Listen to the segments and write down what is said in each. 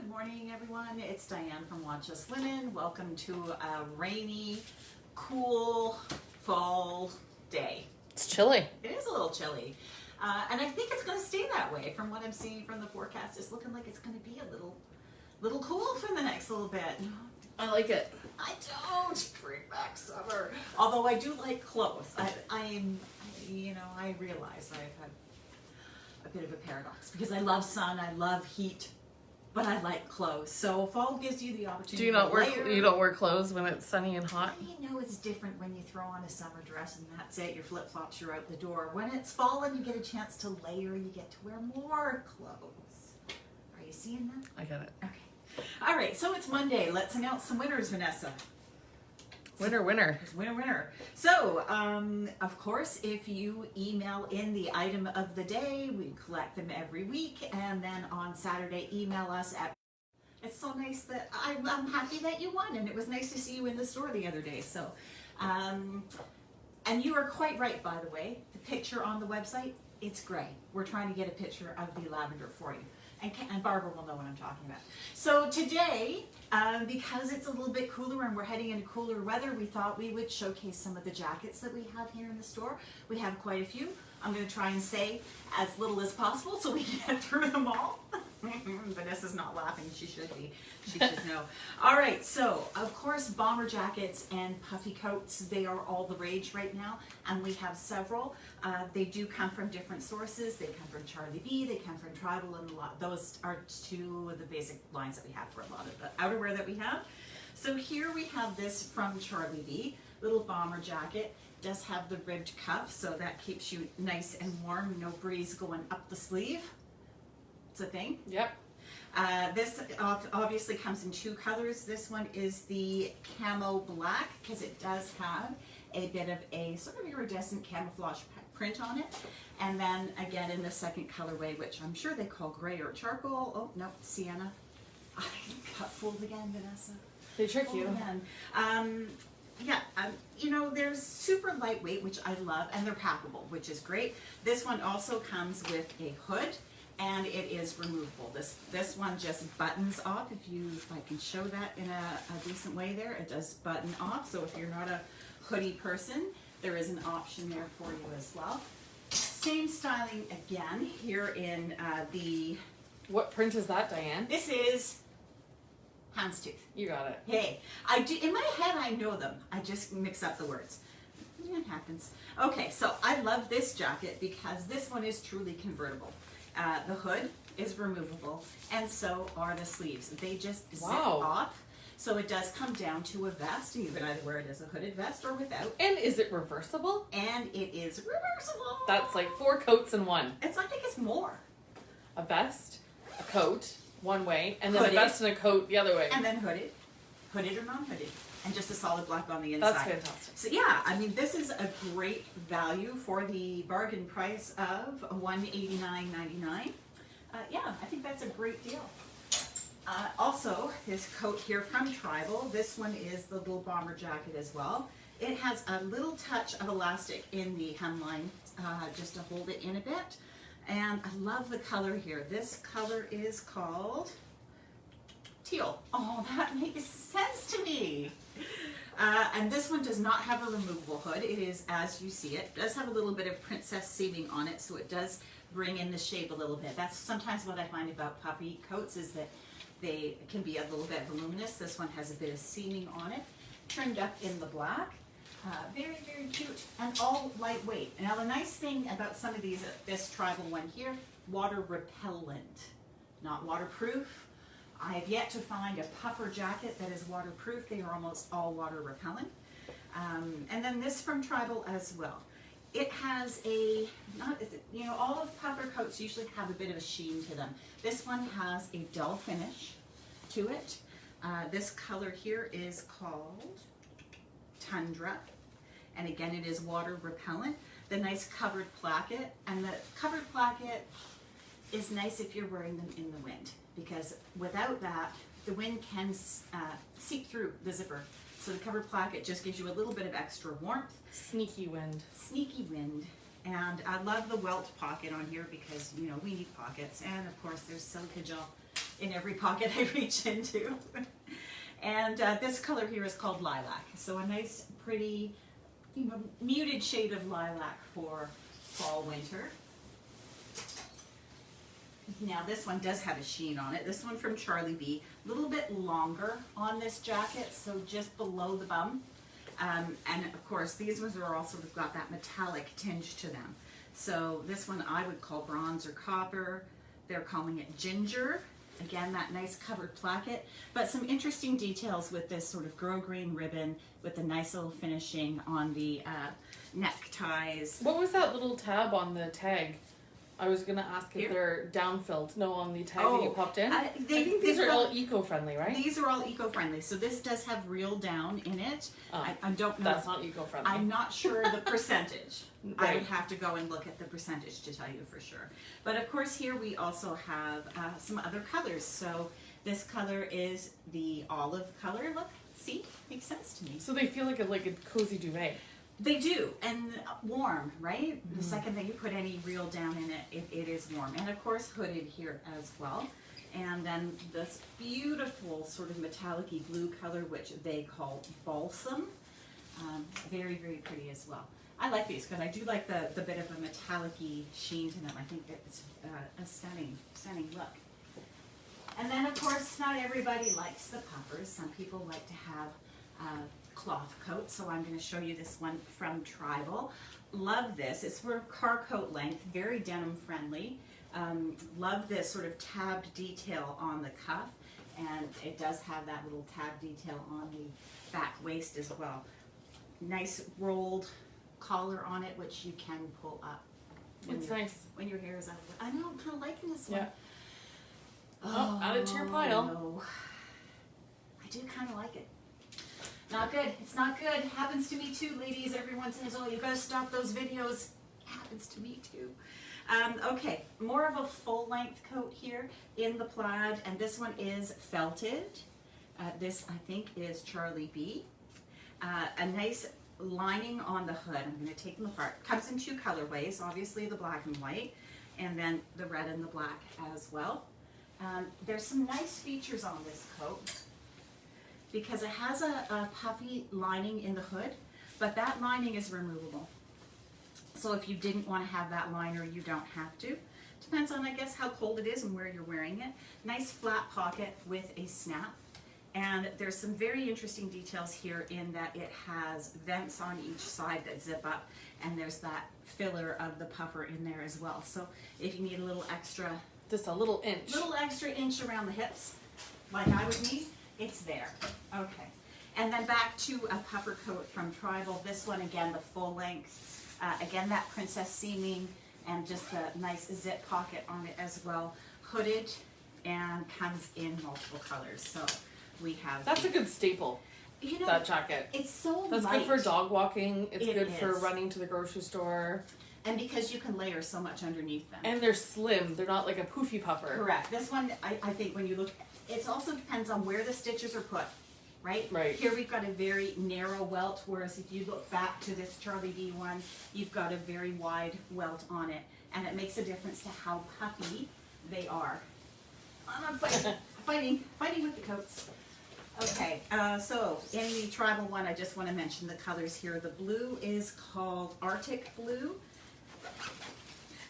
Good morning, everyone. It's Diane from Watch Us Linen. Welcome to a rainy, cool fall day. It's chilly. It is a little chilly. And I think it's going to stay that way from what I'm seeing from the forecast. It's looking like it's going to be a little cool for the next little bit. I like it. I don't bring back summer. Although I do like clothes. I realize I've had a bit of a paradox because I love sun, I love heat, but I like clothes. So fall gives you the opportunity. Do you not wear? You don't wear clothes when it's sunny and hot? You know it's different when you throw on a summer dress and that's it. Your flip flops, you're out the door. When it's fall and you get a chance to layer, you get to wear more clothes. Are you seeing that? I get it. Okay. All right. So it's Monday. Let's announce some winners, Vanessa. Winner. Winner. So, of course, if you email in the item of the day, we collect them every week, and then on Saturday, email us at. It's so nice that I'm happy that you won, and it was nice to see you in the store the other day. So, and you are quite right, by the way. The picture on the website, it's gray. We're trying to get a picture of the lavender for you. And Barbara will know what I'm talking about. So today, because it's a little bit cooler and we're heading into cooler weather, we thought we would showcase some of the jackets that we have here in the store. We have quite a few. I'm going to try and say as little as possible so we can get through them all. Vanessa's not laughing. She should be. She should know. All right. So, of course, bomber jackets and puffy coats, they are all the rage right now. And we have several. They do come from different sources. They come from Charlie B. They come from Tribal. And a lot. Those are two of the basic lines that we have for a lot of the outerwear that we have. So here we have this from Charlie B. Little bomber jacket. Does have the ribbed cuff, so that keeps you nice and warm. No breeze going up the sleeve. It's a thing. Yep. This obviously comes in two colors. This one is the camo black because it does have a bit of a sort of iridescent camouflage print on it. And then again in the second colorway, which I'm sure they call gray or charcoal. Oh, no, sienna. I got fooled again, Vanessa. They trick you. There's super lightweight, which I love, and they're packable, which is great. This one also comes with a hood, and it is removable. This one just buttons off. If I can show that in a decent way there, it does button off. So if you're not a hoodie person, there is an option there for you as well. Same styling again here in the... What print is that, Diane? This is houndstooth. You got it. Hey, I do. In my head, I know them. I just mix up the words. It happens. Okay, so I love this jacket because this one is truly convertible. The hood is removable, and so are the sleeves. They just zip off. So it does come down to a vest. You can either wear it as a hooded vest or without. And is it reversible? And it is reversible. That's like 4 coats in one. I think it's more. A vest, a coat, one way, and then hooded, a vest and a coat the other way. And then hooded or non-hooded. And just a solid black on the inside. That's fantastic. So yeah, I mean, this is a great value for the bargain price of $189.99. I think that's a great deal. Also, this coat here from Tribal, this one is the little bomber jacket as well. It has a little touch of elastic in the hemline just to hold it in a bit. And I love the color here. This color is called teal. Oh, that makes sense to me. And this one does not have a removable hood. It is as you see it. It does have a little bit of princess seaming on it, so it does bring in the shape a little bit. That's sometimes what I find about puffy coats is that they can be a little bit voluminous. This one has a bit of seaming on it, trimmed up in the black. Very, very cute, and all lightweight. Now the nice thing about some of these, this Tribal one here, water repellent, not waterproof. I have yet to find a puffer jacket that is waterproof. They are almost all water repellent. And then this from Tribal as well. It has all of puffer coats usually have a bit of a sheen to them. This one has a dull finish to it. This color here is called Tundra. And again, it is water repellent. The nice covered placket, and the covered placket is nice if you're wearing them in the wind, because without that, the wind can seep through the zipper. So the covered placket just gives you a little bit of extra warmth. Sneaky wind. Sneaky wind. And I love the welt pocket on here because, we need pockets. And of course, there's silica gel in every pocket I reach into. And this color here is called lilac. So a nice, pretty, muted shade of lilac for fall, winter. Now this one does have a sheen on it. This one from Charlie B. A little bit longer on this jacket, so just below the bum. And of course, these ones are all sort of got that metallic tinge to them. So this one I would call bronze or copper. They're calling it ginger. Again, that nice covered placket, but some interesting details with this sort of grosgrain ribbon with a nice little finishing on the neckties. What was that little tab on the tag? I was going to ask if they're downfilled. No, on the tag that you popped in. I think these are all eco-friendly, right? These are all eco-friendly. So this does have real down in it. I don't know. That's not eco-friendly. I'm not sure the percentage. Right. I would have to go and look at the percentage to tell you for sure. But of course here we also have some other colors. So this color is the olive color. Look, see? Makes sense to me. So they feel like a cozy duvet. They do, and warm, right? The second that you put any real down in it, it is warm. And of course hooded here as well. And then this beautiful sort of metallic-y blue color, which they call balsam. Very, very pretty as well. I like these because I do like the bit of a metallic-y sheen to them. I think it's a stunning, stunning look. And then of course, not everybody likes the puffers. Some people like to have cloth coat, so I'm going to show you this one from Tribal. Love this. It's for car coat length, very denim friendly. Love this sort of tabbed detail on the cuff, and it does have that little tab detail on the back waist as well. Nice rolled collar on it, which you can pull up. It's nice. When your hair is up. I know, I'm kind of liking this one. Yeah. Oh, add it to your pile. No. I do kind of like it. Not good. It's not good. Happens to me too, ladies. Everyone says, oh, you gotta stop those videos. Happens to me too. Okay, more of a full length coat here in the plaid, and this one is felted. This, I think, is Charlie B. A nice lining on the hood. I'm gonna take them apart. Comes in two colorways, obviously the black and white, and then the red and the black as well. There's some nice features on this coat, because it has a puffy lining in the hood, but that lining is removable. So if you didn't want to have that liner, you don't have to. Depends on, I guess, how cold it is and where you're wearing it. Nice flat pocket with a snap. And there's some very interesting details here in that it has vents on each side that zip up, and there's that filler of the puffer in there as well. So if you need a little extra, just a little inch. Little extra inch around the hips, like I would need, it's there. Okay. And then back to a puffer coat from Tribal. This one, again, the full length. Again, that princess seaming and just a nice zip pocket on it as well. Hooded and comes in multiple colors. So we have... That's a good staple, you know, that jacket. It's so That's light. good for dog walking. It's good is. for running to the grocery store. And because you can layer so much underneath them. And they're slim. They're not like a poofy puffer. Correct. This one, I think when you look, it also depends on where the stitches are put, right? Right. Here we've got a very narrow welt, whereas if you look back to this Charlie B one, you've got a very wide welt on it. And it makes a difference to how puffy they are. I'm fighting with the coats. Okay, so in the Tribal one, I just want to mention the colors here. The blue is called Arctic Blue.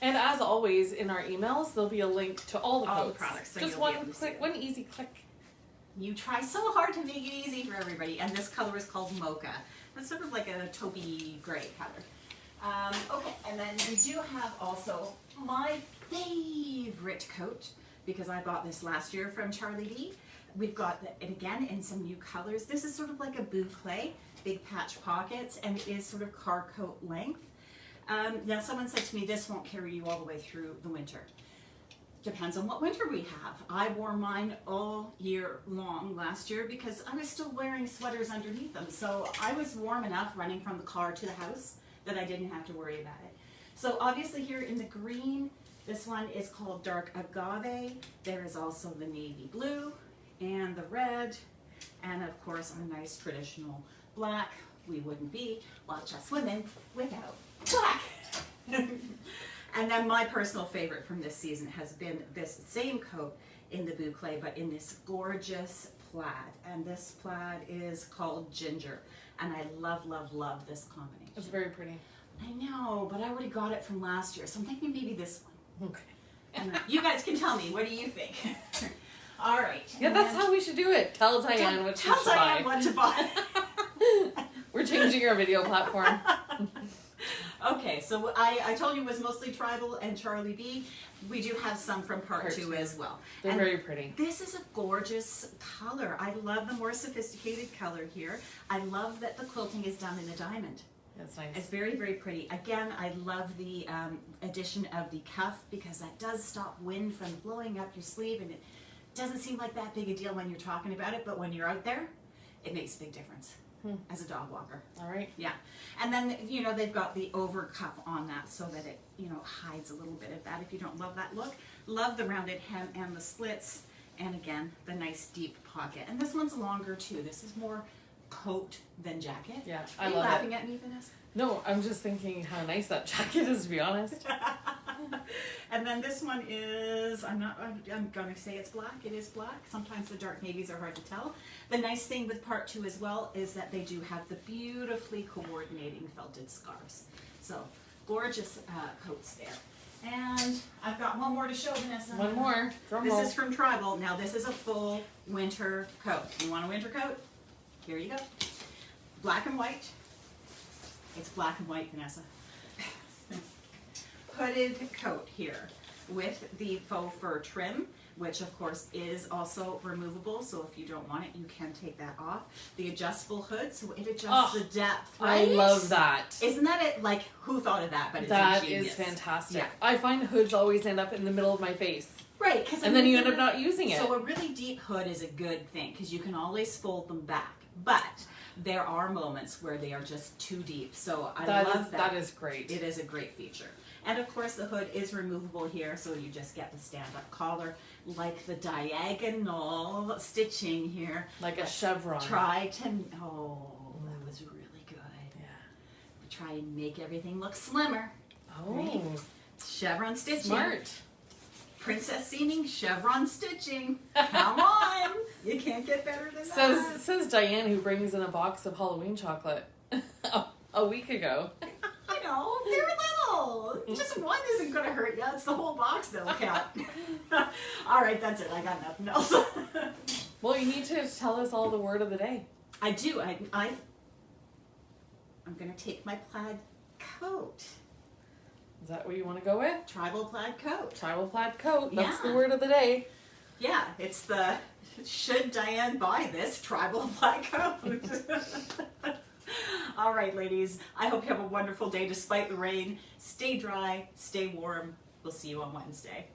And as always, in our emails, there'll be a link to all the coats. Products. So just one click, one easy click. You try so hard to make it easy for everybody. And this color is called Mocha. That's sort of like a taupey gray color. Okay, and then we do have also my favorite coat, because I bought this last year from Charlie B. We've got it again in some new colors. This is sort of like a boucle, big patch pockets, and it is sort of car coat length. Now someone said to me, this won't carry you all the way through the winter. Depends on what winter we have. I wore mine all year long last year because I was still wearing sweaters underneath them. So I was warm enough running from the car to the house that I didn't have to worry about it. So obviously here in the green, this one is called Dark Agave. There is also the navy blue and the red, and of course a nice traditional black. We wouldn't be, well, just women without black. And then my personal favorite from this season has been this same coat in the boucle, but in this gorgeous plaid. And this plaid is called Ginger. And I love, love, love this combination. It's very pretty. I know, but I already got it from last year, so I'm thinking maybe this one. Okay. And you guys can tell me, what do you think? All right. Yeah, that's how we should do it. Tell Diane what Tell she should Diane buy. what to buy. We're changing our video platform. Okay, so I told you it was mostly Tribal and Charlie B. We do have some from part two as well. They're and very pretty. This is a gorgeous color. I love the more sophisticated color here. I love that the quilting is done in a diamond. That's nice. It's very, very pretty. Again, I love the addition of the cuff because that does stop wind from blowing up your sleeve, and it doesn't seem like that big a deal when you're talking about it, but when you're out there, it makes a big difference as a dog walker. All right. Yeah. And then, you know, they've got the over cuff on that so that it, you know, hides a little bit of that if you don't love that look. Love the rounded hem and the slits, and again, the nice deep pocket. And this one's longer too. This is more coat than jacket. Yeah, Are I you love laughing it. at me, Vanessa? No, I'm just thinking how nice that jacket is, to be honest. And then this one is, I'm gonna say it's black. It is black. Sometimes the dark navies are hard to tell. The nice thing with part two as well is that they do have the beautifully coordinating felted scarves. So gorgeous coats there. And I've got one more to show, Vanessa. One more. Drum This roll. is from Tribal. Now this is a full winter coat. You want a winter coat? Here you go. Black and white. It's black and white, Vanessa. Hooded coat here with the faux fur trim, which of course is also removable, so if you don't want it, you can take that off. The adjustable hood, so it adjusts the depth, right? I love that. Isn't that it? Like, who thought of that? But it's That ingenious. is fantastic. Yeah. I find hoods always end up in the middle of my face. Right, And then you end up not using it. So a really deep hood is a good thing because you can always fold them back. But there are moments where they are just too deep. So I love that. That is great. It is a great feature. And of course the hood is removable here, so you just get the stand-up collar, like the diagonal stitching here. Like a chevron. Try to, that was really good. Yeah. Try and make everything look slimmer. Oh. Right? Chevron stitching. Smart. Princess seaming, chevron stitching. Come on, you can't get better than that. Says Diane, who brings in a box of Halloween chocolate a week ago. You know, they're little. Just one isn't going to hurt you. It's the whole box that'll count. All right, that's it. I got nothing else. Well, you need to tell us all the word of the day. I do. I'm going to take my plaid coat. Is that what you want to go with? Tribal plaid coat. Tribal plaid coat. That's Yeah. the word of the day. Yeah, it's the should Diane buy this tribal plaid coat? All right, ladies. I hope you have a wonderful day despite the rain. Stay dry, stay warm. We'll see you on Wednesday.